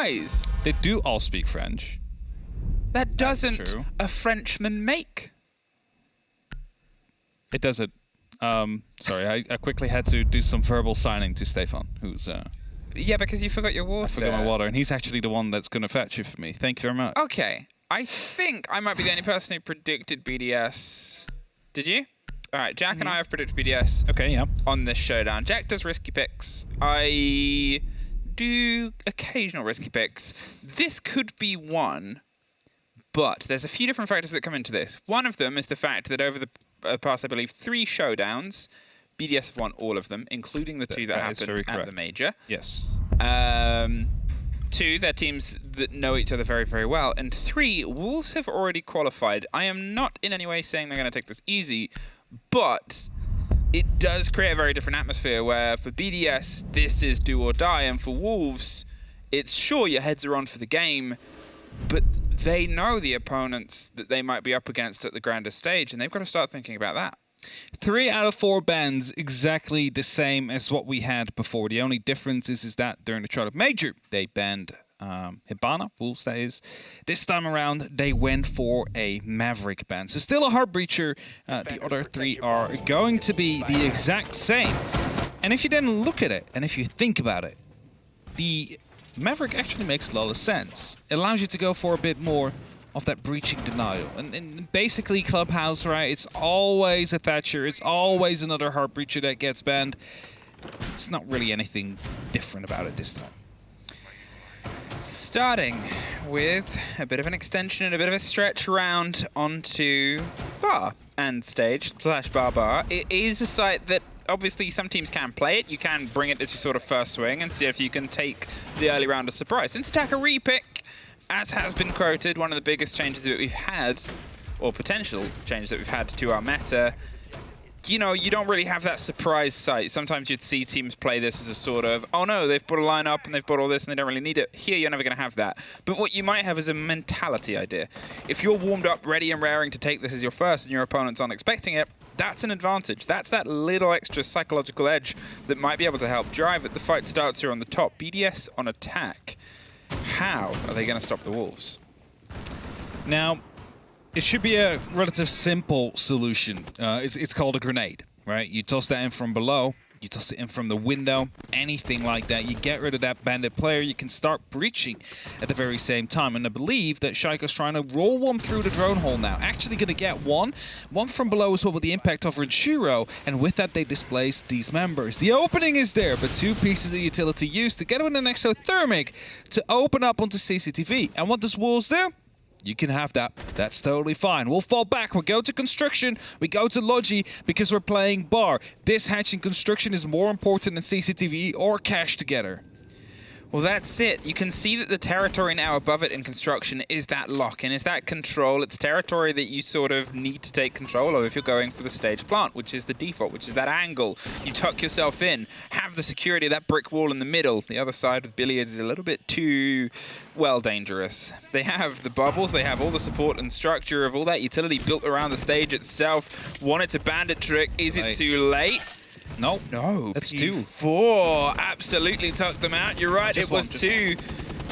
surprise. They do all speak French. That doesn't true. a Frenchman make. It doesn't. Sorry, I quickly had to do some verbal signing to Stefan, who's... Yeah, because you forgot your water. I forgot my water, and he's actually the one that's going to fetch it for me. Thank you very much. Okay. I think I might be the only person who predicted BDS. Did you? All right, Jack and I have predicted BDS. Okay, yeah. On this showdown. Jack does risky picks. I do occasional risky picks. This could be one, but there's a few different factors that come into this. One of them is the fact that over the past, I believe, 3 showdowns, BDS have won all of them, including the 2 that happened at the major. Yes. 2, they're teams that know each other very, very well. And 3, Wolves have already qualified. I am not in any way saying they're going to take this easy, but it does create a very different atmosphere where for BDS, this is do or die. And for Wolves, it's sure your heads are on for the game, but they know the opponents that they might be up against at the grander stage, and they've got to start thinking about that. 3 out of 4 bans, exactly the same as what we had before. The only difference is that during the Charlotte Major, they banned Hibana, Wolves that is. This time around, they went for a Maverick ban. So still a Heart Breacher. The other 3 are going to be the exact same. And if you then look at it, and if you think about it, the Maverick actually makes a lot of sense. It allows you to go for a bit more of that breaching denial. And basically Clubhouse, right, it's always a Thatcher, it's always another Heart Breacher that gets banned. It's not really anything different about it this time. Starting with a bit of an extension and a bit of a stretch around onto bar and stage / bar. It is a site that obviously some teams can play it. You can bring it as your sort of first swing and see if you can take the early round as surprise. Since attack a repick, as has been quoted, one of the biggest changes that we've had, or potential changes that we've had to our meta, you know, you don't really have that surprise site. Sometimes you'd see teams play this as a sort of, oh no, they've put a line up and they've put all this and they don't really need it. Here, you're never going to have that. But what you might have is a mentality idea. If you're warmed up, ready and raring to take this as your first and your opponents aren't expecting it, that's an advantage. That's that little extra psychological edge that might be able to help drive it. The fight starts here on the top. BDS on attack. How are they going to stop the Wolves? Now, it should be a relative simple solution. It's called a grenade, right? You toss that in from below, you toss it in from the window, anything like that. You get rid of that bandit player, you can start breaching at the very same time. And I believe that Shaiko's trying to roll one through the drone hole now. Actually going to get one from below as well with the impact of Renshiro. And with that, they displace these members. The opening is there, but 2 pieces of utility used together with an exothermic to open up onto CCTV. And what does Wolves do? You can have that. That's totally fine. We'll fall back. We'll go to construction. We go to Logi because we're playing bar. This hatch in construction is more important than CCTV or cash together. Well, that's it. You can see that the territory now above it in construction is that lock-in, is that control. It's territory that you sort of need to take control of if you're going for the stage plant, which is the default, which is that angle. You tuck yourself in, have the security of that brick wall in the middle. The other side with Billiards is a little bit too, well, dangerous. They have the bubbles, they have all the support and structure of all that utility built around the stage itself. Want it to bandit trick. Is it too late? Nope. No. That's 2. 4 absolutely tucked them out. You're right, it was 2.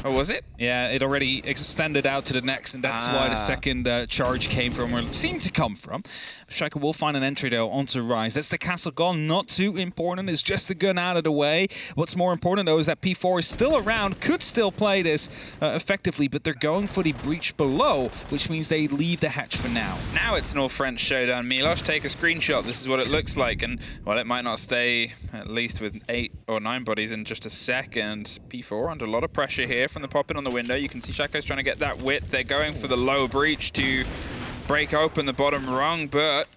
Oh, was it? Yeah, it already extended out to the next, and that's why the second charge came from, or seemed to come from. Striker will find an entry, though, onto Rise. That's the castle gone. Not too important. It's just the gun out of the way. What's more important, though, is that P4 is still around, could still play this effectively, but they're going for the breach below, which means they leave the hatch for now. Now it's an all-French showdown. Milosh, take a screenshot. This is what it looks like, and, well, it might not stay at least with 8 or 9 bodies in just a second. P4 under a lot of pressure here from the pop-in on the window. You can see Shaco's trying to get that width. They're going for the low breach to break open the bottom rung, but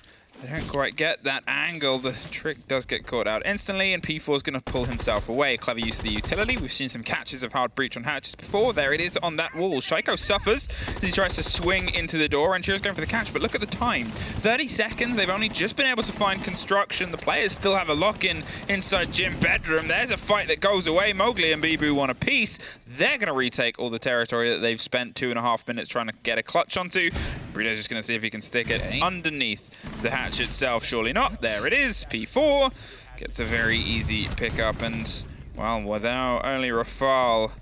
they don't quite get that angle. The trick does get caught out instantly, and P4 is going to pull himself away. Clever use of the utility. We've seen some catches of hard breach on hatches before. There it is on that wall. Shaiko suffers as he tries to swing into the door, and Shiro's going for the catch, but look at the time. 30 seconds. They've only just been able to find construction. The players still have a lock-in inside gym bedroom. There's a fight that goes away. Mowgli and Bibu want a piece. They're going to retake all the territory that they've spent 2.5 minutes trying to get a clutch onto. Burrito's just going to see if he can stick it underneath the hatch itself. Surely not. There it is. P4 gets a very easy pickup, and, well, without only Rafal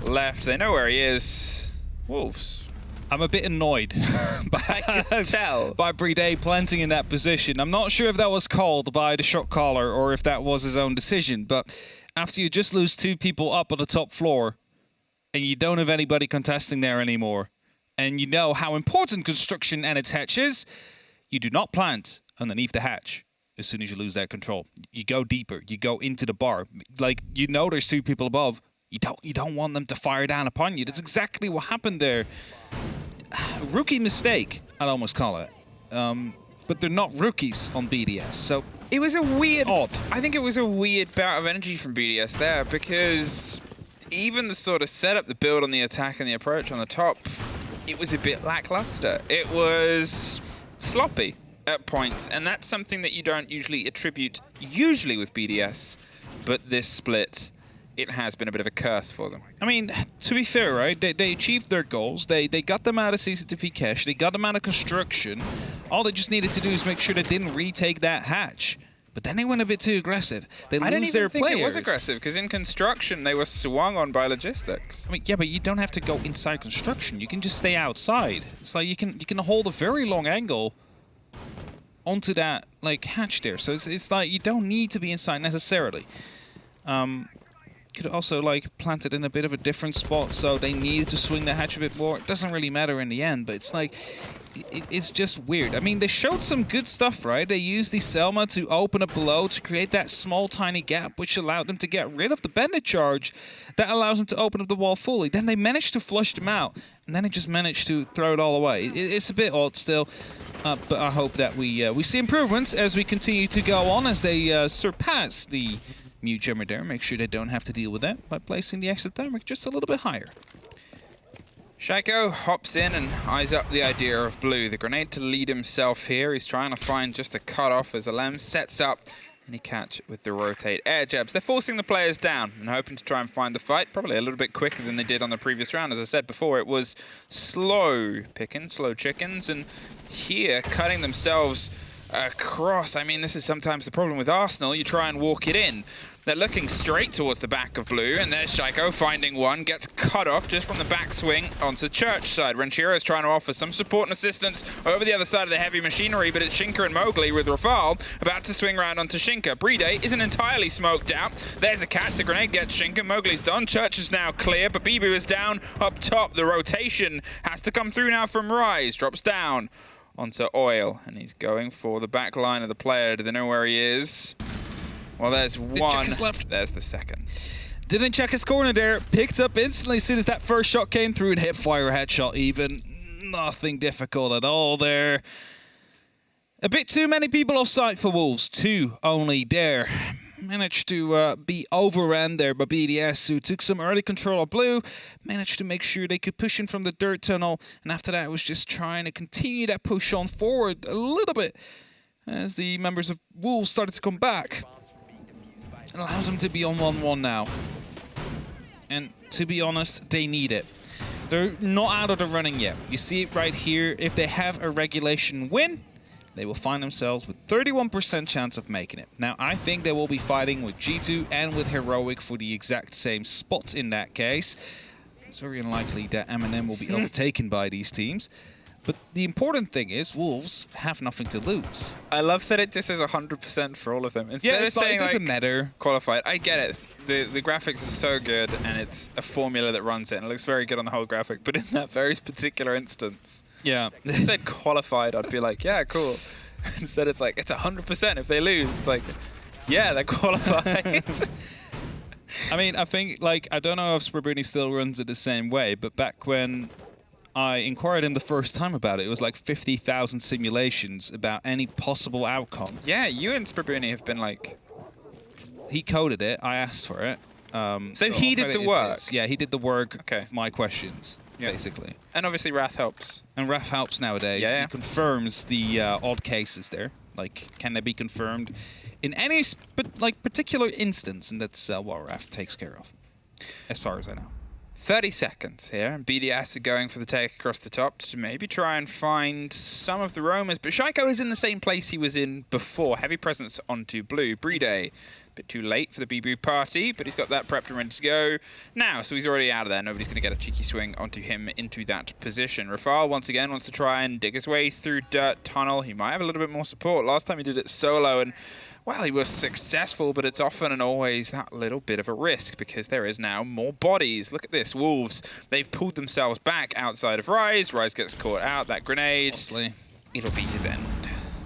left. They know where he is. Wolves. I'm a bit annoyed by Playday planting in that position. I'm not sure if that was called by the shot caller or if that was his own decision, but after you just lose 2 people up on the top floor and you don't have anybody contesting there anymore, and you know how important construction and its hatch is, you do not plant underneath the hatch as soon as you lose that control. You go deeper. You go into the bar. Like, you know there's 2 people above. You don't want them to fire down upon you. That's exactly what happened there. Rookie mistake, I'd almost call it. But they're not rookies on BDS, so it was a weird... it's odd. I think it was a weird bout of energy from BDS there, because even the sort of setup, the build on the attack and the approach on the top, it was a bit lackluster. It was sloppy at points, and that's something that you don't usually attribute, with BDS, but this split, it has been a bit of a curse for them. I mean, to be fair, right, they achieved their goals. They got them out of CCTV cache. They got them out of construction. All they just needed to do is make sure they didn't retake that hatch. But then they went a bit too aggressive. They lose their players. I don't even think it was aggressive, because in construction, they were swung on by logistics. I mean, yeah, but you don't have to go inside construction. You can just stay outside. It's like you can hold a very long angle onto that, like, hatch there. So it's like you don't need to be inside necessarily. Could also, like, plant it in a bit of a different spot, so they needed to swing the hatch a bit more. It doesn't really matter in the end, but it's like, it's just weird. I mean, they showed some good stuff, right? They used the Selma to open up below to create that small, tiny gap, which allowed them to get rid of the bandit charge. That allows them to open up the wall fully. Then they managed to flush them out, and then they just managed to throw it all away. It's a bit odd still, but I hope that we see improvements as we continue to go on, as they surpass the mute jammer there. Make sure they don't have to deal with that by placing the exothermic just a little bit higher. Shaiko hops in and eyes up the idea of blue. The grenade to lead himself here. He's trying to find just a cut-off as Alem sets up and he catch with the rotate air jabs. They're forcing the players down and hoping to try and find the fight, probably a little bit quicker than they did on the previous round. As I said before, it was slow picking, slow chickens, and here cutting themselves across. I mean, this is sometimes the problem with Arsenal. You try and walk it in. They're looking straight towards the back of blue, and there's Shaiko finding one, gets cut off just from the back swing onto Church side. Renshiro is trying to offer some support and assistance over the other side of the heavy machinery, but it's Shinka and Mowgli with Rafal about to swing around onto Shinka. Playday isn't entirely smoked out. There's a catch. The grenade gets Shinka. Mowgli's done. Church is now clear, but Bibu is down up top. The rotation has to come through now from Rise. Drops down onto Oil, and he's going for the back line of the player. Do they know where he is? Well, there's one. Left. There's the second. Didn't check his corner there. Picked up instantly as soon as that first shot came through and hit fire headshot even. Nothing difficult at all there. A bit too many people offside for Wolves. 2 only there. Managed to be overrun there by BDS, who took some early control of blue. Managed to make sure they could push in from the dirt tunnel. And after that, it was just trying to continue that push on forward a little bit as the members of Wolves started to come back. It allows them to be on 1-1 now. And to be honest, they need it. They're not out of the running yet. You see it right here. If they have a regulation win, they will find themselves with 31% chance of making it. Now, I think they will be fighting with G2 and with Heroic for the exact same spots in that case. It's very unlikely that M&M will be overtaken by these teams. But the important thing is Wolves have nothing to lose. I love that it just says 100% for all of them. Instead Yeah, of saying, it doesn't matter. Qualified. I get it. The graphics are so good, and it's a formula that runs it, and it looks very good on the whole graphic. But in that very particular instance, yeah, if it said qualified, I'd be like, yeah, cool. Instead, it's like, it's 100% if they lose. It's like, yeah, they're qualified. I mean, I think, like, I don't know if Sprabuni still runs it the same way, but back when I inquired him the first time about it, it was like 50,000 simulations about any possible outcome. Yeah, you and Sprabuni have been like... He coded it, I asked for it. So he did the work? Yeah, he did the work of my questions, basically. And obviously Wrath helps. And Wrath helps nowadays. Yeah. He confirms the odd cases there. Like, can they be confirmed in any particular instance? And that's what Wrath takes care of, as far as I know. 30 seconds here, and BDS are going for the take across the top to maybe try and find some of the roamers. But Shaiko is in the same place he was in before. Heavy presence onto blue. Playday Bit too late for the B-Boo party, but he's got that prepped and ready to go now, so he's already out of there. Nobody's going to get a cheeky swing onto him into that position. Rafal, once again, wants to try and dig his way through Dirt Tunnel. He might have a little bit more support. Last time he did it solo, and, well, he was successful, but it's often and always that little bit of a risk because there is now more bodies. Look at this. Wolves, they've pulled themselves back outside of Rise. Rise gets caught out. That grenade, Mostly. It'll be his end.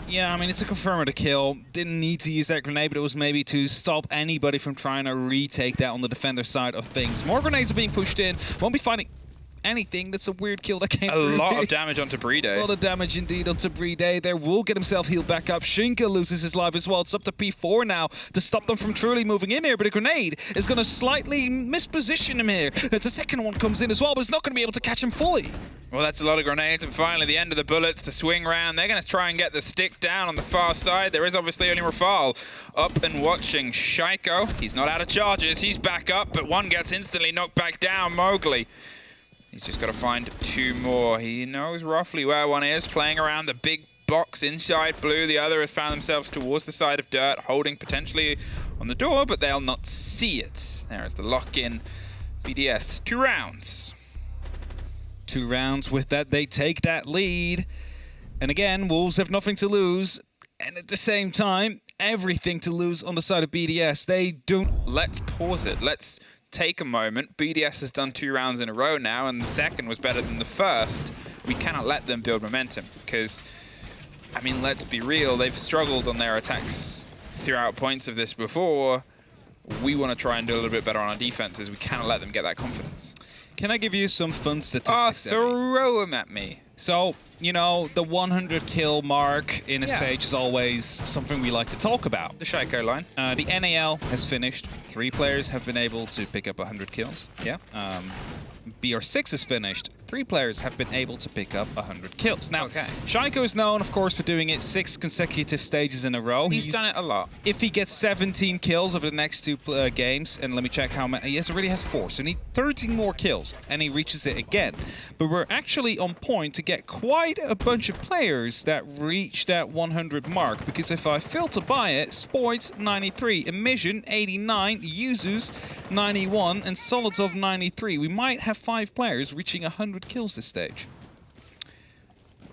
Yeah, I mean, it's a confirmer to kill. Didn't need to use that grenade, but it was maybe to stop anybody from trying to retake that on the defender side of things. More grenades are being pushed in. Won't be finding anything. That's a weird kill that came through. A lot of damage onto Playday. A lot of damage indeed onto Playday. There will get himself healed back up. Shinka loses his life as well. It's up to P4 now to stop them from truly moving in here, but a grenade is going to slightly misposition him here as the second one comes in as well, but it's not going to be able to catch him fully. Well, that's a lot of grenades, and finally the end of the bullets, the swing round. They're going to try and get the stick down on the far side. There is obviously only Rafal up and watching. Shaiko, he's not out of charges. He's back up, but one gets instantly knocked back down. Mowgli, he's just got to find two more. He knows roughly where one is, playing around the big box inside blue. The other has found themselves towards the side of dirt, holding potentially on the door, but they'll not see it. There is the lock-in. BDS, 2 rounds. 2 rounds. With that, they take that lead. And again, Wolves have nothing to lose. And at the same time, everything to lose on the side of BDS. They don't... Let's pause it. Let's take a moment. BDS has done 2 rounds in a row now, and the second was better than the first. We cannot let them build momentum because, I mean, let's be real. They've struggled on their attacks throughout points of this before. We want to try and do a little bit better on our defenses. We cannot let them get that confidence. Can I give you some fun statistics? Throw them at me. So, you know, the 100 kill mark in a stage is always something we like to talk about. The Shaiko line. The NAL has finished. 3 players have been able to pick up 100 kills. Yeah. BR6 is finished. 3 players have been able to pick up 100 kills. Now, Shaiko is known, of course, for doing it 6 consecutive stages in a row. He's done it a lot. If he gets 17 kills over the next 2 games, and let me check how many. Yes, already has 4, so he needs 13 more kills, and he reaches it again. But we're actually on point to get quite a bunch of players that reach that 100 mark, because if I filter by it, Sports 93, Emission 89, Yuzus 91, and Solidov 93. We might have 5 players reaching 100 kills this stage.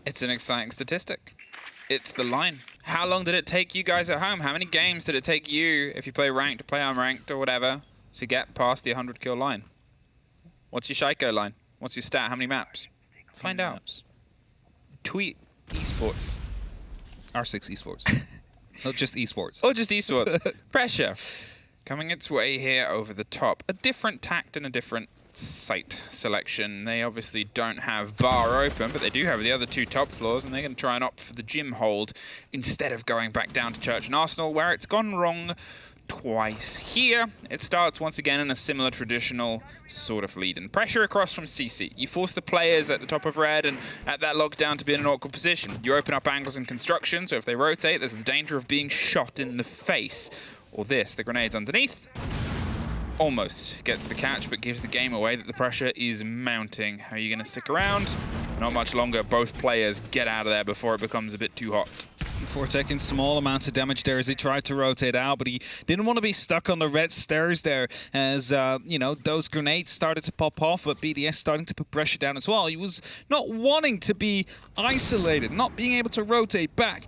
It's an exciting statistic. It's the line. How long did it take you guys at home? How many games did it take you, if you play ranked, to play unranked or whatever, to get past the 100 kill line? What's your Shaiko line? What's your stat? How many maps? Find out. Maps. Tweet Esports. R6Esports. Not just Esports. Or just Esports. Pressure. Coming its way here over the top. A different tact and a different site selection. They obviously don't have bar open, but they do have the other 2 top floors, and they're going to try and opt for the gym hold instead of going back down to Church and Arsenal, where it's gone wrong twice. Here, it starts once again in a similar traditional sort of lead. And pressure across from CC. You force the players at the top of red and at that lockdown to be in an awkward position. You open up angles in construction, so if they rotate, there's the danger of being shot in the face. Or this, the grenades underneath. Almost gets the catch, but gives the game away that the pressure is mounting. Are you going to stick around? Not much longer. Both players get out of there before it becomes a bit too hot. Before taking small amounts of damage there as he tried to rotate out, but he didn't want to be stuck on the red stairs there as, you know, those grenades started to pop off, but BDS starting to put pressure down as well. He was not wanting to be isolated, not being able to rotate back.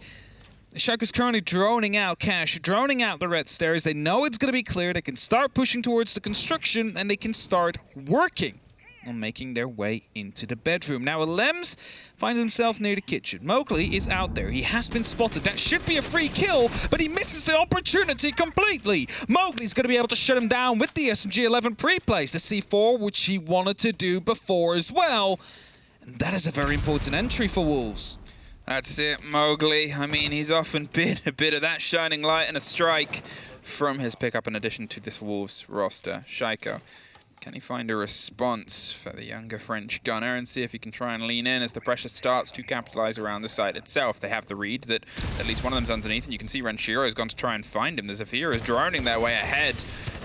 Shaiko's currently droning out Cash, droning out the red stairs. They know it's going to be clear. They can start pushing towards the construction, and they can start working on making their way into the bedroom. Now, Lems finds himself near the kitchen. Mowgli is out there. He has been spotted. That should be a free kill, but he misses the opportunity completely. Mowgli's going to be able to shut him down with the SMG-11 pre-place, the C4, which he wanted to do before as well. And that is a very important entry for Wolves. That's it, Mowgli. I mean, he's often been a bit of that shining light and a strike from his pickup in addition to this Wolves roster. Shaiko, can he find a response for the younger French gunner and see if he can try and lean in as the pressure starts to capitalize around the site itself? They have the read that at least one of them's underneath, and you can see Renshiro has gone to try and find him. The Zafira is droning their way ahead,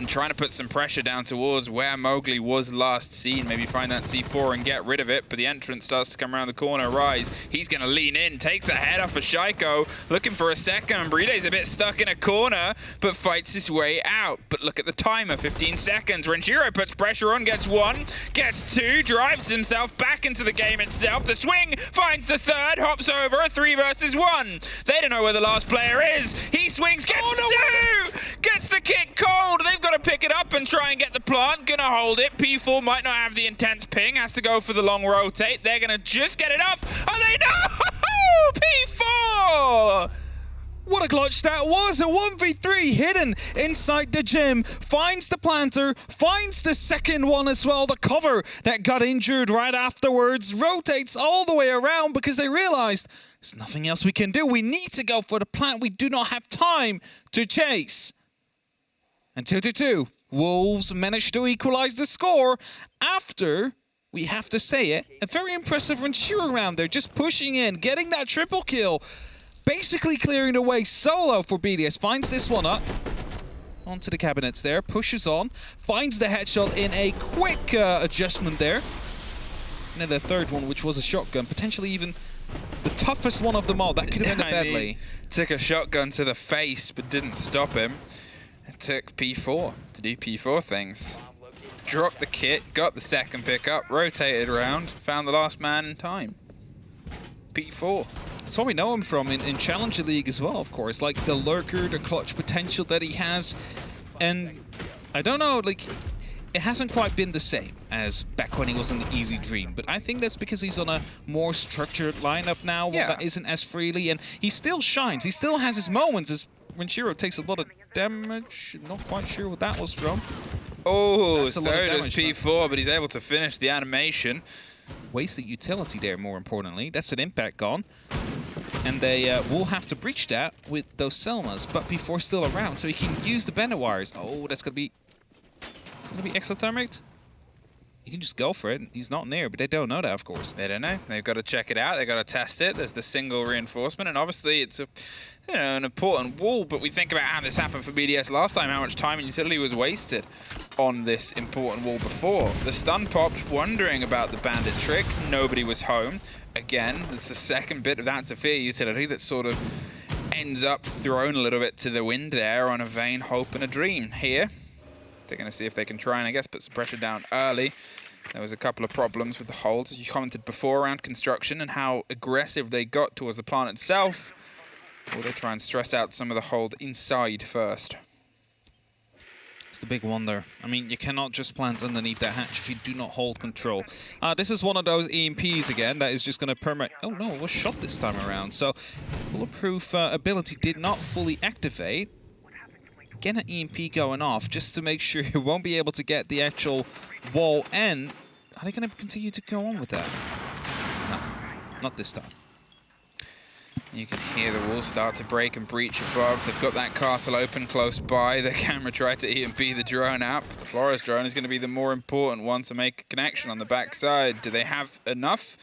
and trying to put some pressure down towards where Mowgli was last seen. Maybe find that C4 and get rid of it, but the entrance starts to come around the corner. Rise, he's going to lean in, takes the head off of Shaiko, looking for a second. Breday's a bit stuck in a corner, but fights his way out. But look at the timer, 15 seconds. Renjiro puts pressure on, gets one, gets two, drives himself back into the game itself. The swing finds the third, hops over, a 3 versus 1. They don't know where the last player is. He swings, gets two, gets the kick cold. They've got to pick it up and try and get the plant. Gonna hold it. P4 might not have the intense ping, has to go for the long rotate. They're gonna just get it off. Oh, they know! P4! What a clutch that was! A 1v3 hidden inside the gym. Finds the planter, finds the second one as well. The cover that got injured right afterwards rotates all the way around because they realized there's nothing else we can do. We need to go for the plant. We do not have time to chase. And 2-2. Wolves managed to equalize the score after, we have to say it, a very impressive Renjiro round there. Just pushing in, getting that triple kill. Basically clearing the way solo for BDS. Finds this one up. Onto the cabinets there. Pushes on. Finds the headshot in a quick adjustment there. And then the third one, which was a shotgun. Potentially even the toughest one of them all. That could have ended badly. Took a shotgun to the face, but didn't stop him. It took P4 to do P4 things. Dropped the kit, got the second pickup, rotated around, found the last man in time. P4. That's what we know him from in Challenger League as well, of course. Like the lurker, the clutch potential that he has. And I don't know, like, it hasn't quite been the same as back when he was in the Easy Dream. But I think that's because he's on a more structured lineup now, that isn't as freely. And he still shines. He still has his moments as Renjiro takes a lot of damage. Not quite sure what that was from. Oh, so does P4, but he's able to finish the animation. Wasted utility there, more importantly. That's an impact gone. And they will have to breach that with those Selmas, but P4 still around, so he can use the bender wires. Oh, that's gonna be... It's gonna be exothermic? You can just go for it. He's not near, but they don't know that, of course. They don't know. They've got to check it out. They've got to test it. There's the single reinforcement, and obviously it's a, an important wall, but we think about how this happened for BDS last time, how much time and utility was wasted on this important wall before. The stun popped, wondering about the bandit trick. Nobody was home. Again, it's the second bit of that Zephyr utility that sort of ends up thrown a little bit to the wind there on a vain hope and a dream. Here, they're going to see if they can try and, I guess, put some pressure down early. There was a couple of problems with the holds, as you commented before, around construction and how aggressive they got towards the plant itself. Or they try and stress out some of the hold inside first. It's the big one there. I mean, you cannot just plant underneath that hatch if you do not hold control. This is one of those EMPs again that is just going to permit... Oh no, it was shot this time around. So, bulletproof ability did not fully activate. Get an EMP going off just to make sure you won't be able to get the actual wall end. Are they going to continue to go on with that? No, not this time. You can hear the wall start to break and breach above. They've got that castle open close by. The camera tried to EMP the drone out. The Flores drone is going to be the more important one to make a connection on the backside. Do they have enough?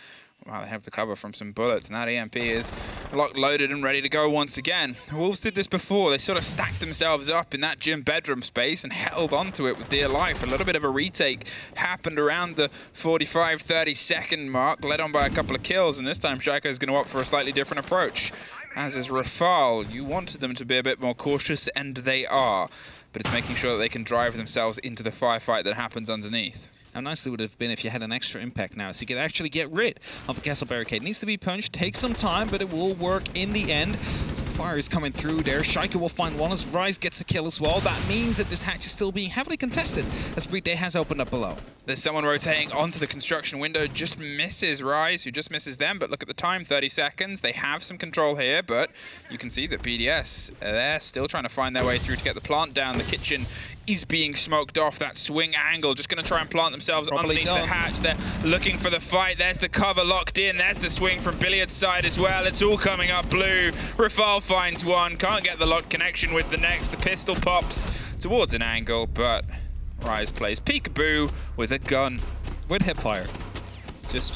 Well, they have the cover from some bullets, and that EMP is locked, loaded, and ready to go once again. The Wolves did this before. They sort of stacked themselves up in that gym bedroom space and held onto it with dear life. A little bit of a retake happened around the 45-30 second mark, led on by a couple of kills, and this time Shaiko is going to opt for a slightly different approach. As is Rafal, you wanted them to be a bit more cautious, and they are. But it's making sure that they can drive themselves into the firefight that happens underneath. How nice it would have been if you had an extra impact now, so you could actually get rid of the castle barricade. It needs to be punched, takes some time, but it will work in the end. Some fire is coming through there. Shaiko will find one as Rise gets a kill as well. That means that this hatch is still being heavily contested as Playday has opened up below. There's someone rotating onto the construction window, just misses Rise, who just misses them, but look at the time, 30 seconds. They have some control here, but you can see that BDS, they're still trying to find their way through to get the plant down. The kitchen is being smoked off. That swing angle, just going to try and plant themselves underneath the hatch. They're looking for the fight. There's the cover locked in. There's the swing from Billiard's side as well. It's all coming up blue. Rafal finds one. Can't get the locked connection with the next. The pistol pops towards an angle, but Rise plays peekaboo with a gun. With hipfire. Just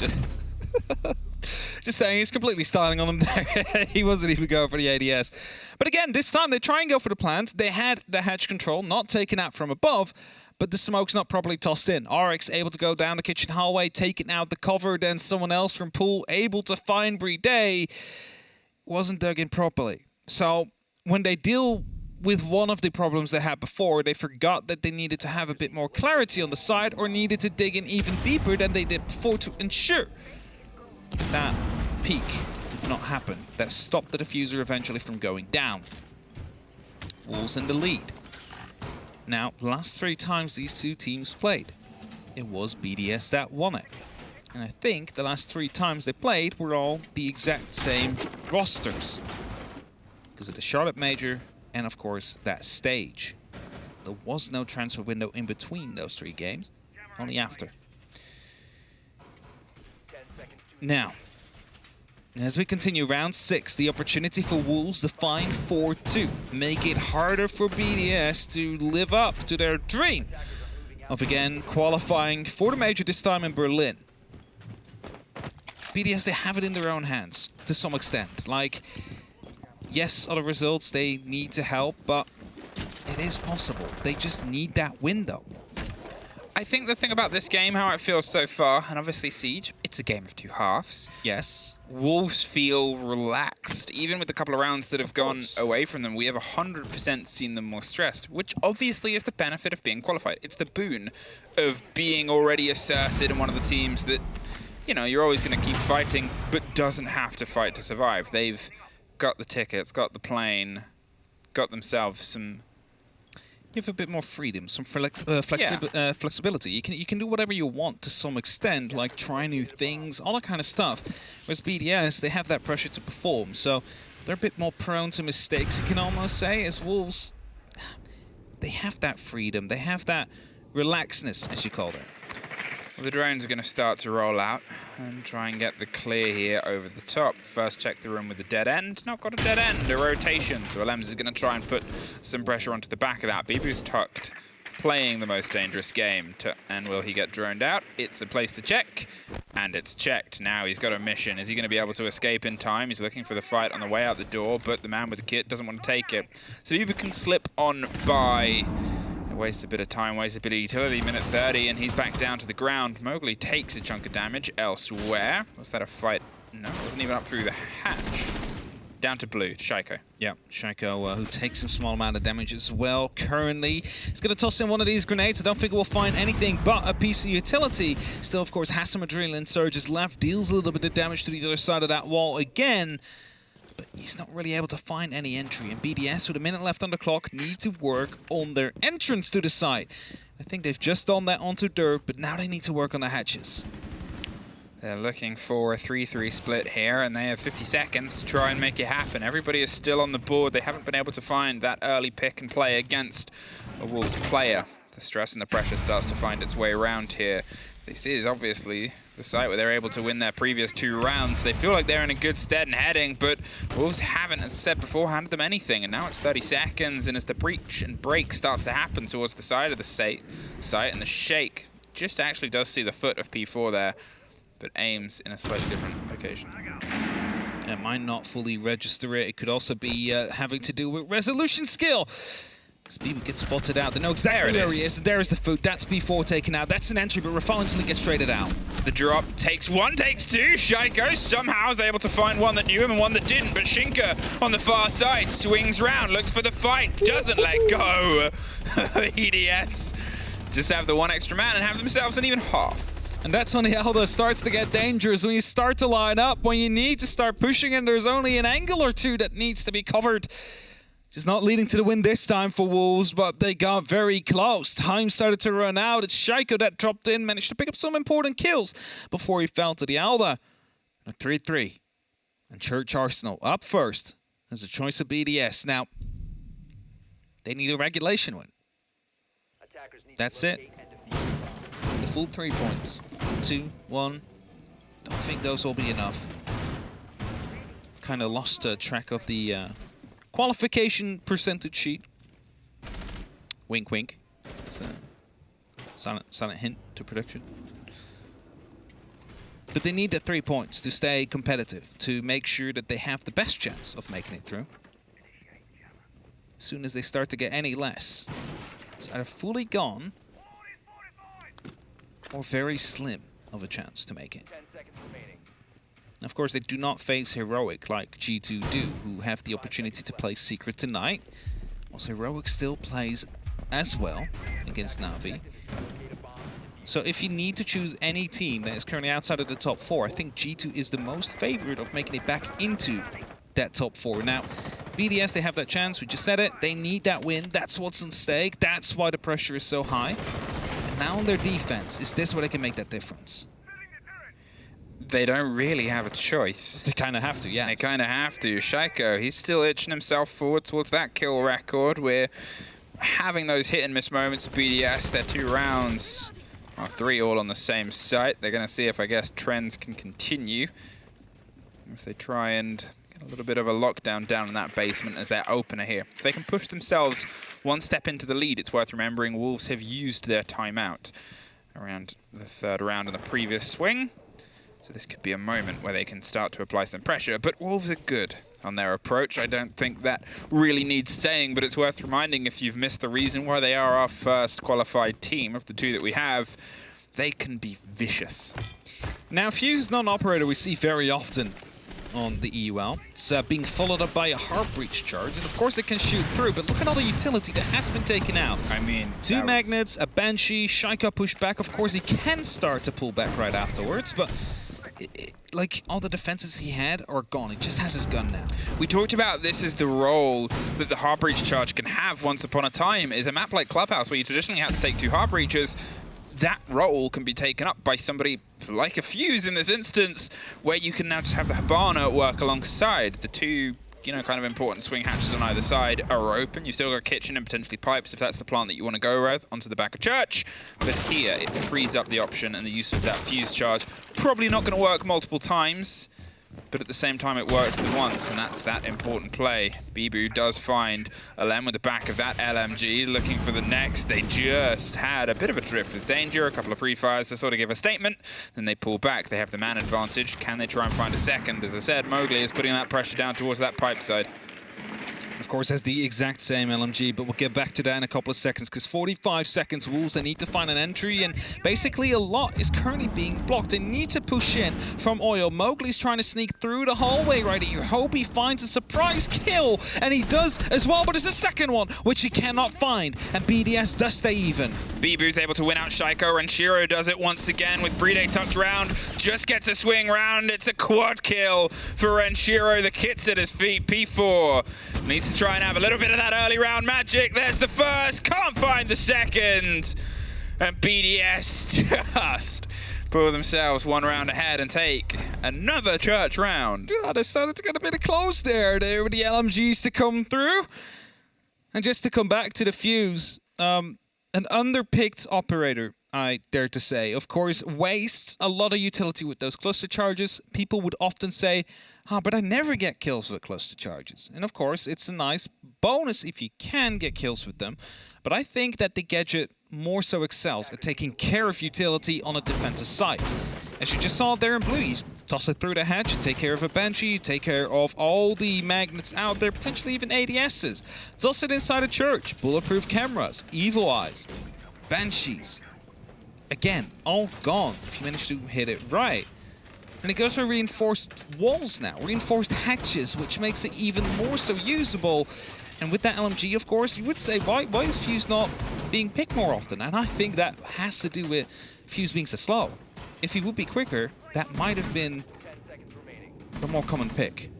Just saying, he's completely styling on them there. He wasn't even going for the ADS. But again, this time they try and go for the plant. They had the hatch control not taken out from above, but the smoke's not properly tossed in. RX able to go down the kitchen hallway, taking out the cover, then someone else from pool able to find Playday. Wasn't dug in properly. So when they deal with one of the problems they had before, they forgot that they needed to have a bit more clarity on the side or needed to dig in even deeper than they did before to ensure that peak did not happen. That stopped the diffuser eventually from going down. Wolves in the lead. Now, the last 3 times these two teams played, it was BDS that won it. And I think the last 3 times they played were all the exact same rosters. Because of the Charlotte Major, and of course, that stage. There was no transfer window in between those 3 games, only after. Now, as we continue round 6, the opportunity for Wolves to find 4-2. Make it harder for BDS to live up to their dream of again qualifying for the major, this time in Berlin. BDS, they have it in their own hands to some extent. Like, yes, other results, they need to help, but it is possible. They just need that window. I think the thing about this game, how it feels so far, and obviously Siege, it's a game of 2 halves. Yes. Wolves feel relaxed. Even with a couple of rounds that have gone away from them, we have 100% seen them more stressed, which obviously is the benefit of being qualified. It's the boon of being already asserted in one of the teams that, you know, you're always going to keep fighting, but doesn't have to fight to survive. They've got the tickets, got the plane, got themselves some... You have a bit more freedom, some flexibility. You can do whatever you want to some extent, like try new things, all that kind of stuff. Whereas BDS, they have that pressure to perform, so they're a bit more prone to mistakes, you can almost say. As Wolves, they have that freedom, they have that relaxedness, as you call it. Well, the drones are going to start to roll out and try and get the clear here over the top. First check the room with a dead end. Not got a dead end, a rotation. So Alems is going to try and put some pressure onto the back of that. Bibu's tucked, playing the most dangerous game. And will he get droned out? It's a place to check, and it's checked. Now he's got a mission. Is he going to be able to escape in time? He's looking for the fight on the way out the door, but the man with the kit doesn't want to take it. So Bibu can slip on by... Wastes a bit of time, wastes a bit of utility, minute 30, and he's back down to the ground. Mowgli takes a chunk of damage elsewhere. Was that a fight? No, it wasn't even up through the hatch. Down to blue, Shaiko. Yeah, Shaiko, who takes some small amount of damage as well currently. He's going to toss in one of these grenades. I don't think we'll find anything but a piece of utility. Still, of course, has some adrenaline surges left, deals a little bit of damage to the other side of that wall again. But he's not really able to find any entry. And BDS, with a minute left on the clock, need to work on their entrance to the site. I think they've just done that onto dirt, but now they need to work on the hatches. They're looking for a 3-3 split here, and they have 50 seconds to try and make it happen. Everybody is still on the board. They haven't been able to find that early pick and play against a Wolves player. The stress and the pressure starts to find its way around here. This is obviously the site where they're able to win their previous 2 rounds. They feel like they're in a good stead and heading, but Wolves haven't, as I said before, handed them anything. And now it's 30 seconds, and as the breach and break starts to happen towards the side of the site, and the shake just actually does see the foot of P4 there, but aims in a slightly different location. It might not fully register it. It could also be having to do with resolution skill. Bibu gets spotted out. They know exactly where he is. There's the foot. That's B4 taken out. That's an entry, but Rafal instantly gets traded out. The drop takes 1, takes 2. Shaiko somehow is able to find one that knew him and one that didn't, but Shinka on the far side swings round, looks for the fight, doesn't let go. EDS just have the 1 extra man and have themselves an even half. And that's when the Elder starts to get dangerous, when you start to line up, when you need to start pushing and there's only an angle or 2 that needs to be covered. Just not leading to the win this time for Wolves, but they got very close. Time started to run out. It's Shaiko that dropped in, managed to pick up some important kills before he fell to the Alda. A 3-3. And Church Arsenal up first as a choice of BDS. Now, they need a regulation win. That's it. The full 3 points. 2, 1. Don't think those will be enough. Kind of lost track of the... qualification percentage sheet. Wink, wink. It's a silent hint to prediction. But they need the 3 points to stay competitive, to make sure that they have the best chance of making it through. As soon as they start to get any less, it's either fully gone or very slim of a chance to make it. Of course, they do not face Heroic like G2 do, who have the opportunity to play Secret tonight. Also, Heroic still plays as well against Na'Vi. So if you need to choose any team that is currently outside of the top 4, I think G2 is the most favored of making it back into that top 4. Now, BDS, they have that chance. We just said it. They need that win. That's what's on stake. That's why the pressure is so high. And now on their defense, is this where they can make that difference? They don't really have a choice. They kind of have to, yeah. They kind of have to. Shaiko, he's still itching himself forward towards that kill record. We're having those hit and miss moments of BDS. Their 2 rounds, well, 3 all on the same site. They're going to see if, I guess, trends can continue as they try and get a little bit of a lockdown down in that basement as their opener here. If they can push themselves 1 step into the lead, it's worth remembering Wolves have used their timeout around the 3rd round in the previous swing. So this could be a moment where they can start to apply some pressure. But Wolves are good on their approach. I don't think that really needs saying, but it's worth reminding if you've missed the reason why they are our first qualified team of the 2 that we have. They can be vicious. Now, Fuse is not an operator we see very often on the EUL. It's being followed up by a heart breach charge, and of course it can shoot through, but look at all the utility that has been taken out. I mean, 2 magnets, a Banshee, Shaiko pushed back. Of course, he can start to pull back right afterwards, but like, all the defenses he had are gone. He just has his gun now. We talked about this as the role that the heart breach charge can have once upon a time. Is a map like Clubhouse, where you traditionally had to take 2 heart breaches, that role can be taken up by somebody like a Fuse in this instance, where you can now just have the Hibana work alongside. The 2, you know, kind of important swing hatches on either side are open. You've still got kitchen and potentially pipes if that's the plan that you want to go with onto the back of church. But here, it frees up the option and the use of that Fuse charge. Probably not going to work multiple times, but at the same time it worked once, and that's that important play. Bibu does find Alem with the back of that LMG, looking for the next. They just had a bit of a drift with danger, a couple of pre-fires to sort of give a statement, then they pull back. They have the man advantage. Can they try and find a second? As I said, Mowgli is putting that pressure down towards that pipe side. Of course, has the exact same LMG, but we'll get back to that in a couple of seconds, because 45 seconds, Wolves, they need to find an entry, and basically a lot is currently being blocked. They need to push in from Oil. Mowgli's trying to sneak through the hallway right here. Hope he finds a surprise kill, and he does as well, but it's the second one, which he cannot find, and BDS does stay even. Bibu's able to win out Shaiko, and Shiro does it once again with Bride tucked round. Just gets a swing round. It's a quad kill for Renshiro. The kit's at his feet. P4 needs to try and have a little bit of that early round magic. There's the first. Can't find the second. And BDS just pull themselves 1 round ahead and take another church round. God, they started to get a bit of close there. There were the LMGs to come through. And just to come back to the Fuse, an underpicked operator, I dare to say. Of course, wastes a lot of utility with those cluster charges. People would often say, but I never get kills with cluster charges. And of course, it's a nice bonus if you can get kills with them. But I think that the gadget more so excels at taking care of utility on a defensive side. As you just saw there in blue, you toss it through the hatch, you take care of a Banshee, you take care of all the magnets out there, potentially even ADSs. It's also inside a church, bulletproof cameras, evil eyes, Banshees. Again, all gone if you manage to hit it right. And it goes for reinforced walls now, reinforced hatches, which makes it even more so usable. And with that LMG, of course, you would say, why is Fuse not being picked more often? And I think that has to do with Fuse being so slow. If he would be quicker, that might have been the more common pick.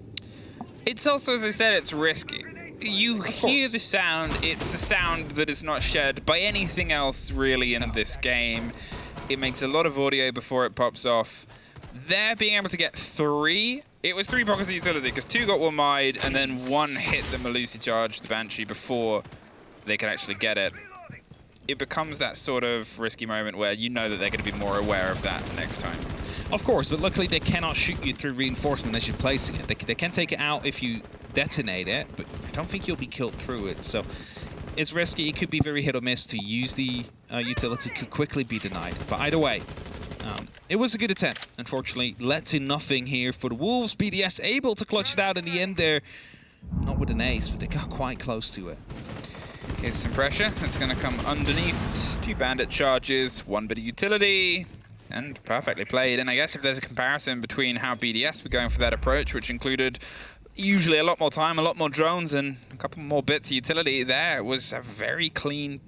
It's also, as I said, it's risky. You hear the sound, it's a sound that is not shared by anything else really in this game. It makes a lot of audio before it pops off. They're being able to get 3. It was 3 pockets of utility because 2 got one-mide and then 1 hit the Melusi charge, the Banshee, before they could actually get it. It becomes that sort of risky moment where you know that they're going to be more aware of that next time. Of course, but luckily they cannot shoot you through reinforcement as you're placing it. They can take it out if you detonate it, but I don't think you'll be killed through it. So it's risky. It could be very hit or miss to use the utility. Could quickly be denied. But either way, It was a good attempt. Unfortunately, led to nothing here for the Wolves. BDS able to clutch it out in the end there. Not with an ace, but they got quite close to it. Here's some pressure. That's going to come underneath. 2 bandit charges, 1 bit of utility, and perfectly played. And I guess if there's a comparison between how BDS were going for that approach, which included usually a lot more time, a lot more drones, and a couple more bits of utility, there was a very clean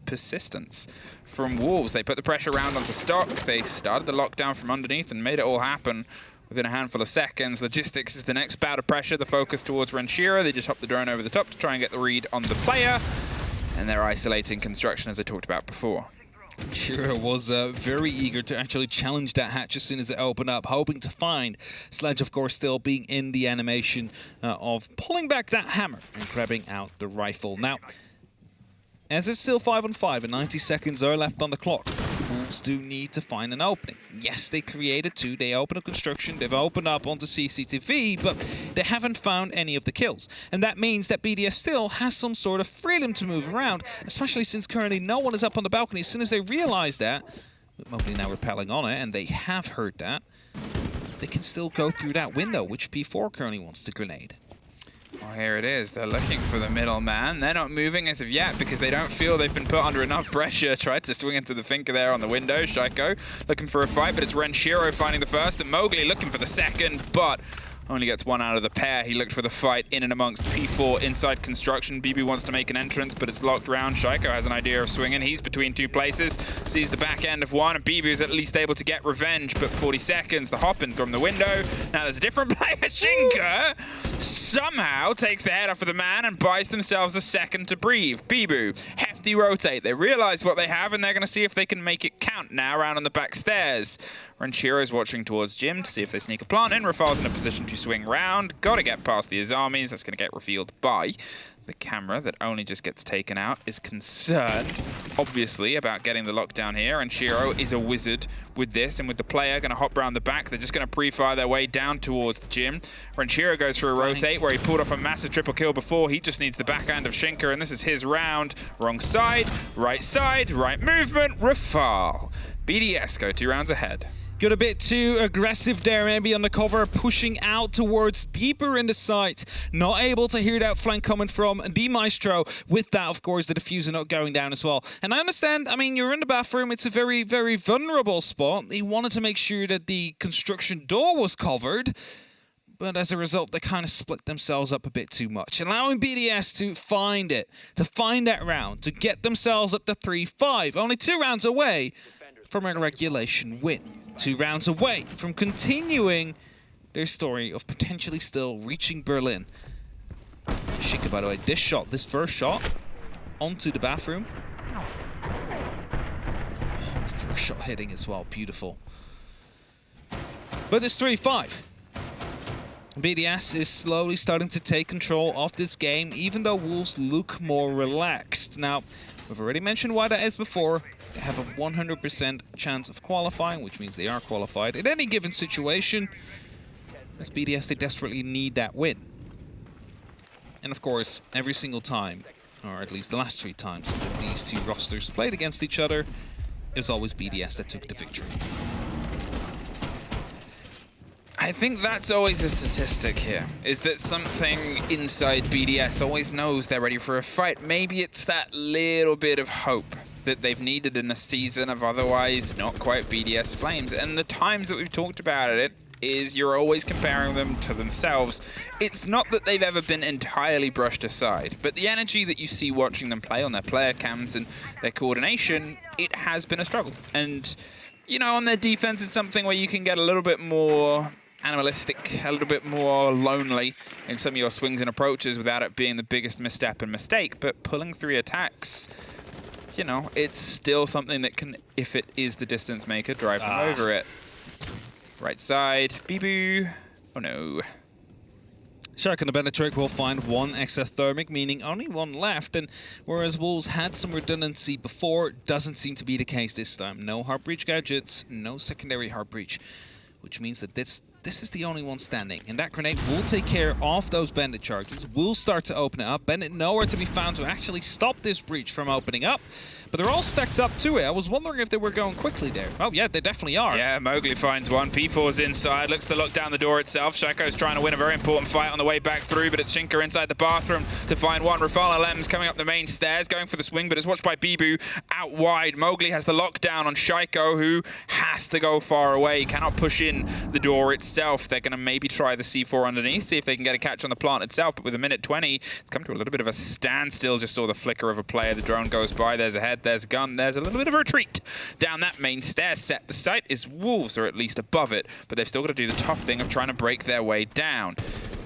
persistence from Wolves. They put the pressure round onto stock. They started the lockdown from underneath and made it all happen within a handful of seconds. Logistics is the next bout of pressure. The focus towards Renshiro. They just hop the drone over the top to try and get the read on the player. And they're isolating construction, as I talked about before. Shiro was very eager to actually challenge that hatch as soon as it opened up, hoping to find Sledge, of course, still being in the animation of pulling back that hammer and grabbing out the rifle. Now, as it's still 5-on-5 and 90 seconds are left on the clock, Wolves do need to find an opening. Yes, they created 2. They opened up construction. They've opened up onto CCTV, but they haven't found any of the kills. And that means that BDS still has some sort of freedom to move around, especially since currently no one is up on the balcony. As soon as they realize that, with Mobley now repelling on it, and they have heard that, they can still go through that window, which P4 currently wants to grenade. Well, here it is. They're looking for the middleman. They're not moving as of yet because they don't feel they've been put under enough pressure. Tried to swing into the thinker there on the window. Shaiko looking for a fight, but it's Renshiro finding the first, and Mowgli looking for the second, but only gets 1 out of the pair. He looked for the fight in and amongst P4 inside construction. BB wants to make an entrance, but it's locked round. Shaiko has an idea of swinging. He's between 2 places. Sees the back end of one, and BB is at least able to get revenge, but 40 seconds. The hop in from the window. Now there's a different player. Shinka somehow takes the head off of the man and buys themselves a second to breathe. Bibu, hefty rotate. They realize what they have, and they're going to see if they can make it count now around on the back stairs. Renshiro's watching towards Jim to see if they sneak a plant in. Rafal's in a position to swing round. Got to get past the Azamis. That's going to get revealed by the camera that only just gets taken out. Is concerned, obviously, about getting the lockdown here. And Shiro is a wizard with this, and with the player going to hop around the back, they're just going to pre-fire their way down towards the gym. Renshiro goes for a rotate where he pulled off a massive triple kill before. He just needs the backhand of Shinka, and this is his round. Wrong side, right movement, Rafal. BDS go 2 rounds ahead. Got a bit too aggressive there, maybe on the cover, pushing out towards deeper in the site. Not able to hear that flank coming from the Maestro. With that, of course, the diffuser not going down as well. And I understand, I mean, you're in the bathroom. It's a very, very vulnerable spot. They wanted to make sure that the construction door was covered. But as a result, they kind of split themselves up a bit too much, allowing BDS to find it, to find that round, to get themselves up to 3-5. Only 2 rounds away from a regulation win. 2 rounds away from continuing their story of potentially still reaching Berlin. Shinka, by the way, this first shot onto the bathroom. Oh, first shot hitting as well, beautiful. But it's 3-5. BDS is slowly starting to take control of this game, even though Wolves look more relaxed. Now, we've already mentioned why that is before. They have a 100% chance of qualifying, which means they are qualified in any given situation. As BDS, they desperately need that win. And of course, every single time, or at least the last 3 times that these 2 rosters played against each other, it was always BDS that took the victory. I think that's always a statistic here, is that something inside BDS always knows they're ready for a fight. Maybe it's that little bit of hope that they've needed in a season of otherwise not quite BDS flames. And the times that we've talked about it is you're always comparing them to themselves. It's not that they've ever been entirely brushed aside, but the energy that you see watching them play on their player cams and their coordination, it has been a struggle. And, you know, on their defense, it's something where you can get a little bit more animalistic, a little bit more lonely in some of your swings and approaches without it being the biggest misstep and mistake. But pulling 3 attacks, you know, it's still something that can, if it is the distance maker, drive them over it. Right side, Bibu. Oh no. Shark and the Benetric will find 1 extra thermic, meaning only 1 left. And whereas Wolves had some redundancy before, doesn't seem to be the case this time. No heart breach gadgets, no secondary heart breach, which means that this this is the only one standing, and that grenade will take care of those bandit charges, will start to open it up. Bandit nowhere to be found to actually stop this breach from opening up, but they're all stacked up to it. I was wondering if they were going quickly there. Oh yeah, they definitely are. Yeah, Mowgli finds one. P4's inside, looks to lock down the door itself. Shaiko's trying to win a very important fight on the way back through, but it's Shinka inside the bathroom to find one. Rafal LM's coming up the main stairs, going for the swing, but it's watched by Bibu out wide. Mowgli has the lockdown on Shaiko, who has to go far away. He cannot push in the door itself. They're going to maybe try the C4 underneath, see if they can get a catch on the plant itself, but with a minute 20, it's come to a little bit of a standstill. Just saw the flicker of a player. The drone goes by. There's a head, there's a gun, there's a little bit of a retreat down that main stair set. The site is Wolves, or at least above it, but they've still got to do the tough thing of trying to break their way down.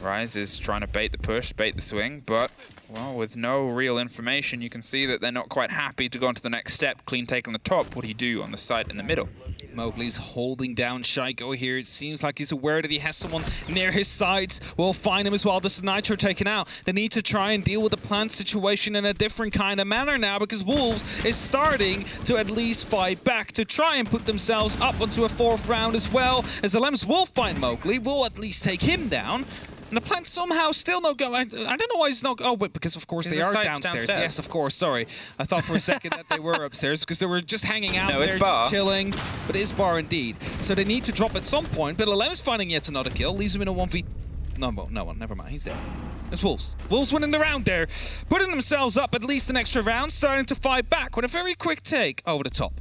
Rise is trying to bait the push, bait the swing, but, well, with no real information, you can see that they're not quite happy to go on to the next step. Clean take on the top. What do you do on the site in the middle? Mowgli's holding down Shaiko here. It seems like he's aware that he has someone near his sides. We'll find him as well. This is Nitro taken out. They need to try and deal with the plant situation in a different kind of manner now, because Wolves is starting to at least fight back to try and put themselves up onto a 4th round as well. As the Lems will find Mowgli, will at least take him down. And the plant somehow still not going. I don't know why it's not. Oh, but because of course they are downstairs. Yes, of course. Sorry, I thought for a second that they were upstairs because they were just hanging out there, just chilling. But it is bar indeed. So they need to drop at some point. But Alem is finding yet another kill. Leaves him in a 1v. No one. Never mind. He's there. It's Wolves. Wolves winning the round there, putting themselves up at least an extra round, starting to fight back with a very quick take over the top.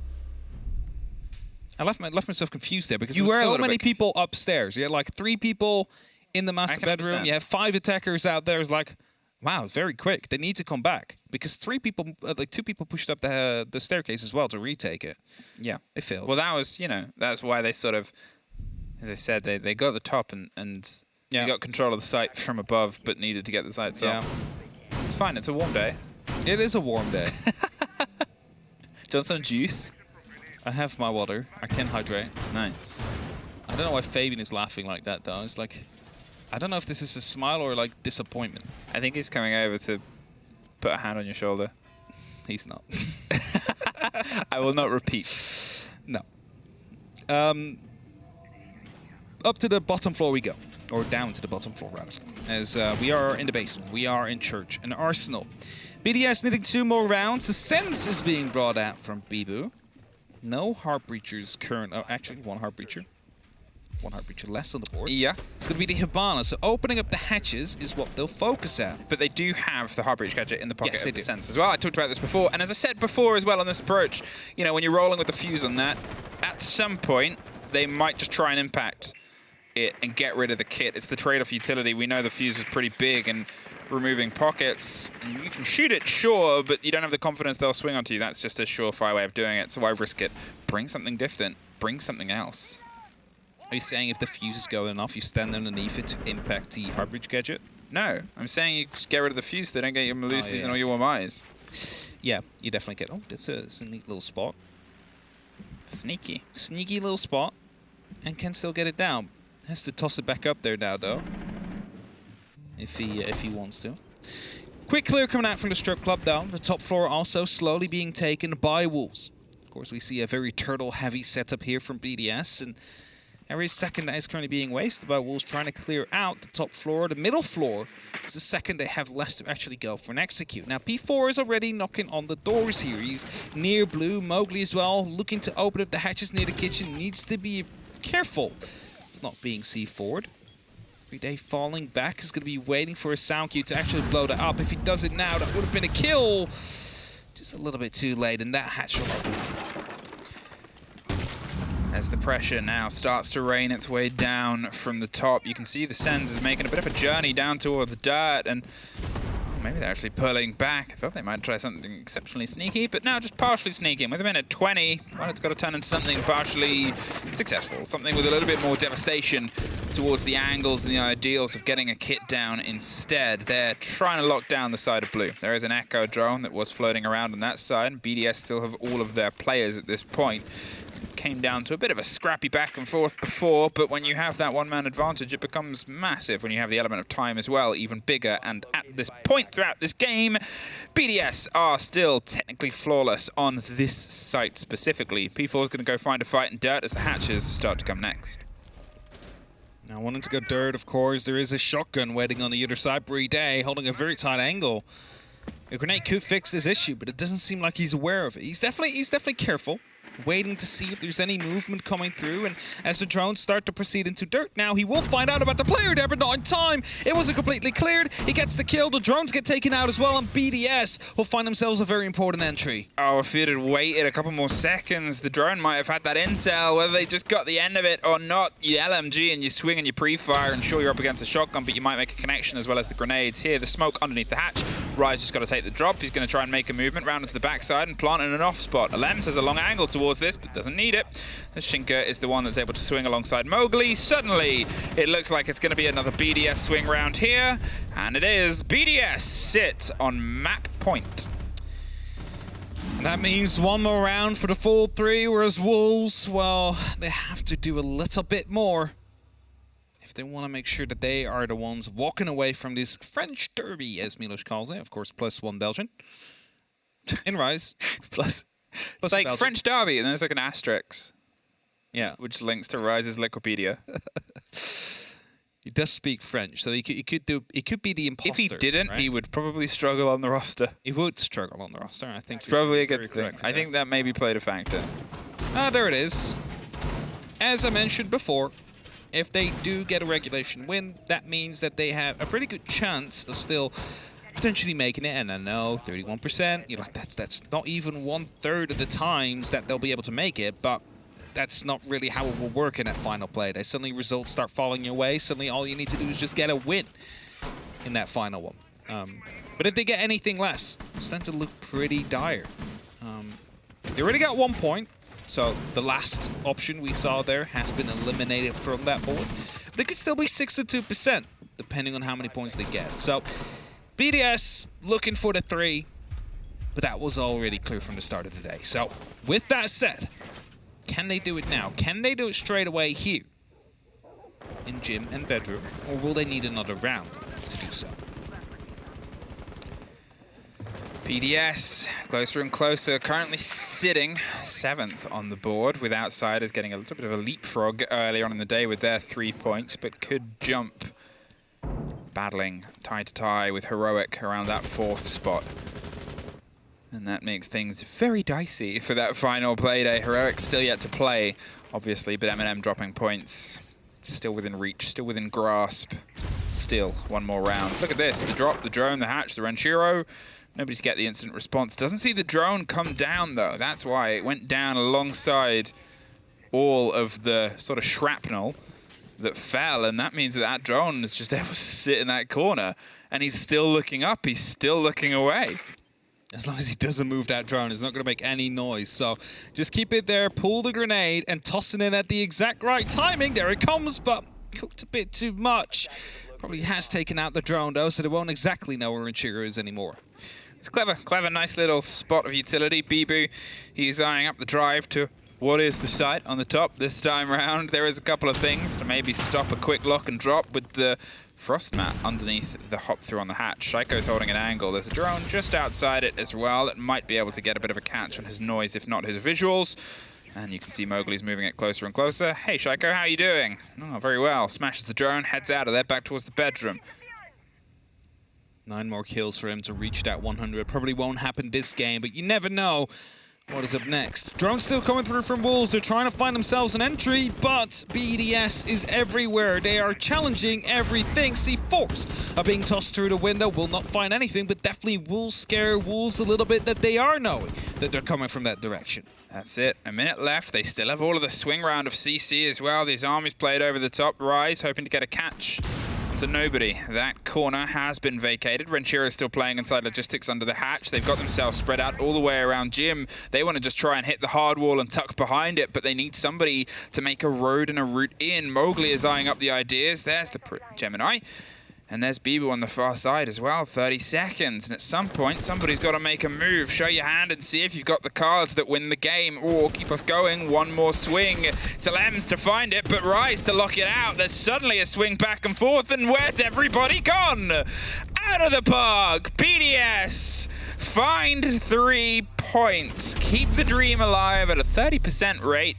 I left myself confused there because there were so many people upstairs. You had like 3 people in the master bedroom. Understand. You have 5 attackers out there. It's like, wow, very quick. They need to come back because 2 people pushed up the staircase as well to retake it. Yeah, they failed. Well, that was, that's why they sort of, as I said, they got the top and they got control of the site from above, but needed to get the site. So it's fine. It's a warm day. It is a warm day. Do you want some juice? I have my water. I can hydrate. Nice. I don't know why Fabian is laughing like that though. It's like, I don't know if this is a smile or like disappointment. I think he's coming over to put a hand on your shoulder. He's not. I will not repeat. No. Up to the bottom floor we go. Or down to the bottom floor, rather. As we are in the basement. We are in church. An arsenal. BDS needing 2 more rounds. The sense is being brought out from Bibu. No heart breachers current. Oh, actually, 1 heart breacher. 1 heart breacher less on the board. Yeah. It's going to be the Hibana. So opening up the hatches is what they'll focus at. But they do have the heart breach gadget in the pocket of the sense as well. I talked about this before. And as I said before as well on this approach, when you're rolling with the fuse on that, at some point, they might just try and impact it and get rid of the kit. It's the trade-off utility. We know the fuse is pretty big and removing pockets. And you can shoot it, sure, but you don't have the confidence they'll swing onto you. That's just a surefire way of doing it. So why risk it? Bring something different. Bring something else. Are you saying if the fuse is going off, you stand underneath it to impact the heart breach gadget? No, I'm saying you just get rid of the fuse. They don't get your Melusis and all your Wamais. Yeah, you definitely get. Oh, that's a neat little spot. Sneaky. Sneaky little spot. And can still get it down. Has to toss it back up there now, though. If he wants to. Quick clear coming out from the strip club, though. The top floor also slowly being taken by Wolves. Of course, we see a very turtle-heavy setup here from BDS, and every second that is currently being wasted by Wolves trying to clear out the top floor. The middle floor is the second they have less to actually go for an execute. Now, P4 is already knocking on the doors here. He's near blue. Mowgli as well, looking to open up the hatches near the kitchen. Needs to be careful of not being C4'd. Playday falling back is going to be waiting for a sound cue to actually blow that up. If he does it now, that would have been a kill. Just a little bit too late, and that hatch will open. As the pressure now starts to rain its way down from the top, you can see the Sens is making a bit of a journey down towards dirt, and maybe they're actually pulling back. I thought they might try something exceptionally sneaky, but now just partially sneaking. With a minute 20, well, it's got to turn into something partially successful, something with a little bit more devastation towards the angles and the ideals of getting a kit down instead. They're trying to lock down the side of blue. There is an Echo drone that was floating around on that side. BDS still have all of their players at this point. Came down to a bit of a scrappy back and forth before, but when you have that one-man advantage, it becomes massive when you have the element of time as well, even bigger. And at this point throughout this game, BDS are still technically flawless on this site specifically. P4 is going to go find a fight in dirt as the hatches start to come next. Now, wanting to go dirt, of course, there is a shotgun waiting on the other side. Playday holding a very tight angle. A grenade could fix this issue, but it doesn't seem like he's aware of it. He's definitely careful, waiting to see if there's any movement coming through. And as the drones start to proceed into dirt now, he will find out about the player there, but not in time. It wasn't completely cleared. He gets the kill. The drones get taken out as well, and BDS will find themselves a very important entry. Oh, if it had waited a couple more seconds, the drone might have had that intel. Whether they just got the end of it or not, you LMG and you swing and you pre-fire, and sure, you're up against a shotgun, but you might make a connection as well as the grenades. Here, the smoke underneath the hatch. Rise just got to take the drop. He's going to try and make a movement round into the backside and plant in an off spot. Alems has a long angle towards this, but doesn't need it. Shinka is the one that's able to swing alongside Mowgli. Suddenly, it looks like it's going to be another BDS swing round here, and it is. BDS sit on map point. And that means one more round for the full 3, whereas Wolves, well, they have to do a little bit more if they want to make sure that they are the ones walking away from this French derby, as Milos calls it. Of course, +1 Belgian. In Rise. Plus it's like Belgium. French derby, and there's like an asterisk. Yeah. Which links to Rise's Wikipedia. He does speak French, so he could be the imposter. If he didn't, right? He would probably struggle on the roster. He would struggle on the roster, I think. It's probably a good thing. I think that maybe played a factor. Ah, there it is. As I mentioned before, if they do get a regulation win, that means that they have a pretty good chance of still potentially making it. And I know 31%, you know, that's not even 1/3 of the times that they'll be able to make it, but that's not really how it will work in that final play. Suddenly results start falling your way. Suddenly all you need to do is just get a win in that final one. But if they get anything less, it's going to look pretty dire. They already got 1 point. So the last option we saw there has been eliminated from that board. But it could still be 62%, depending on how many points they get. So BDS looking for the 3, but that was already clear from the start of the day. So with that said, can they do it now? Can they do it straight away here in gym and bedroom? Or will they need another round to do so? BDS closer and closer, currently sitting 7th on the board, with Outsiders getting a little bit of a leapfrog earlier on in the day with their 3 points, but could jump, battling tie to tie with Heroic around that 4th spot. And that makes things very dicey for that final Playday. Heroic still yet to play, obviously, but M&M dropping points. Still within reach, still within grasp. Still one more round. Look at this, the drop, the drone, the hatch, the Renshiro. Nobody's get the instant response. Doesn't see the drone come down, though. That's why it went down alongside all of the sort of shrapnel that fell, and that means that that drone is just able to sit in that corner, and he's still looking up. He's still looking away. As long as he doesn't move that drone, it's not going to make any noise. So just keep it there, pull the grenade, and toss it in at the exact right timing. There it comes, but cooked a bit too much. Probably has taken out the drone, though, so they won't exactly know where Renshiro is anymore. It's clever, nice little spot of utility. Bibu, he's eyeing up the drive to what is the site on the top this time round. There is a couple of things to maybe stop a quick lock and drop with the frost mat underneath the hop through on the hatch. Shaiko's holding an angle. There's a drone just outside it as well that might be able to get a bit of a catch on his noise, if not his visuals. And you can see Mowgli's moving it closer and closer. Hey, Shaiko, how are you doing? Oh, very well. Smashes the drone, heads out of there, back towards the bedroom. 9 more kills for him to reach that 100. Probably won't happen this game, but you never know what is up next. Drone still coming through from Wolves. They're trying to find themselves an entry, but BDS is everywhere. They are challenging everything. C4s are being tossed through the window. Will not find anything, but definitely will scare Wolves a little bit that they are knowing that they're coming from that direction. That's it. A minute left. They still have all of the swing round of CC as well. These armies played over the top. Rise hoping to get a catch. To nobody. That corner has been vacated. Renshiro is still playing inside logistics under the hatch. They've got themselves spread out all the way around Jim. They want to just try and hit the hard wall and tuck behind it, but they need somebody to make a road and a route in. Mowgli is eyeing up the ideas. There's the Gemini. And there's Bibu on the far side as well. 30 seconds. And at some point, somebody's got to make a move. Show your hand and see if you've got the cards that win the game. Or keep us going. One more swing. It's Alems to find it, but Rise to lock it out. There's suddenly a swing back and forth. And where's everybody gone? Out of the park. BDS find 3 points. Keep the dream alive at a 30% rate.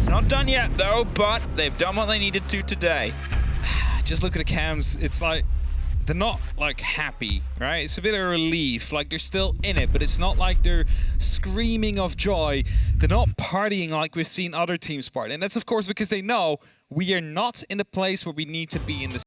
It's not done yet, though, but they've done what they needed to today. Just look at the cams. It's like they're not like happy, right? It's a bit of relief. Like they're still in it, but it's not like they're screaming of joy. They're not partying like we've seen other teams party. And that's of course because they know we are not in the place where we need to be in this